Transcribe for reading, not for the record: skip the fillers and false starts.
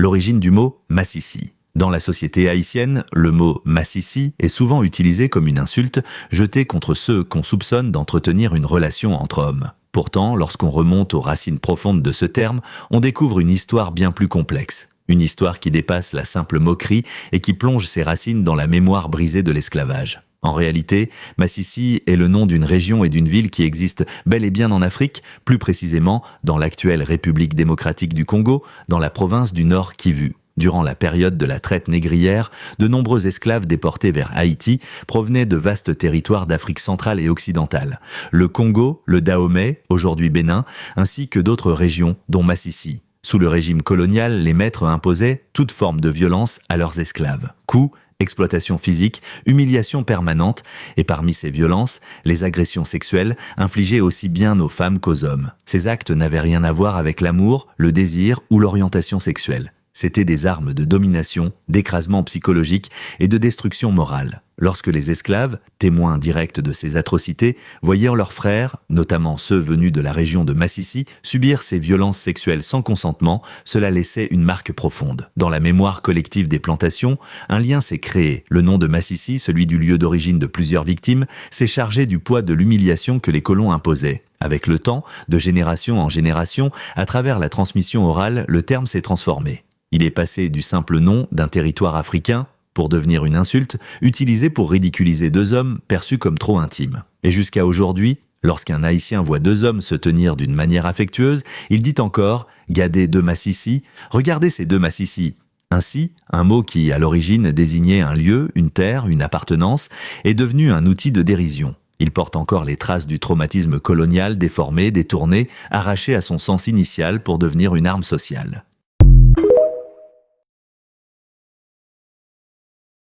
L'origine du mot Massissi. Dans la société haïtienne, le mot Massissi est souvent utilisé comme une insulte jetée contre ceux qu'on soupçonne d'entretenir une relation entre hommes. Pourtant, lorsqu'on remonte aux racines profondes de ce terme, on découvre une histoire bien plus complexe. Une histoire qui dépasse la simple moquerie et qui plonge ses racines dans la mémoire brisée de l'esclavage. En réalité, Massissi est le nom d'une région et d'une ville qui existent bel et bien en Afrique, plus précisément dans l'actuelle République démocratique du Congo, dans la province du Nord Kivu. Durant la période de la traite négrière, de nombreux esclaves déportés vers Haïti provenaient de vastes territoires d'Afrique centrale et occidentale. Le Congo, le Dahomey, aujourd'hui Bénin, ainsi que d'autres régions, dont Massissi. Sous le régime colonial, les maîtres imposaient toute forme de violence à leurs esclaves. Coups, exploitation physique, humiliation permanente, et parmi ces violences, les agressions sexuelles infligées aussi bien aux femmes qu'aux hommes. Ces actes n'avaient rien à voir avec l'amour, le désir ou l'orientation sexuelle. C'étaient des armes de domination, d'écrasement psychologique et de destruction morale. Lorsque les esclaves, témoins directs de ces atrocités, voyaient leurs frères, notamment ceux venus de la région de Massissi, subir ces violences sexuelles sans consentement, cela laissait une marque profonde. Dans la mémoire collective des plantations, un lien s'est créé. Le nom de Massissi, celui du lieu d'origine de plusieurs victimes, s'est chargé du poids de l'humiliation que les colons imposaient. Avec le temps, de génération en génération, à travers la transmission orale, le terme s'est transformé. Il est passé du simple nom d'un territoire africain pour devenir une insulte, utilisée pour ridiculiser deux hommes perçus comme trop intimes. Et jusqu'à aujourd'hui, lorsqu'un Haïtien voit deux hommes se tenir d'une manière affectueuse, il dit encore « Gadez deux Massissi, regardez ces deux Massissi ». Ainsi, un mot qui, à l'origine, désignait un lieu, une terre, une appartenance, est devenu un outil de dérision. Il porte encore les traces du traumatisme colonial déformé, détourné, arraché à son sens initial pour devenir une arme sociale.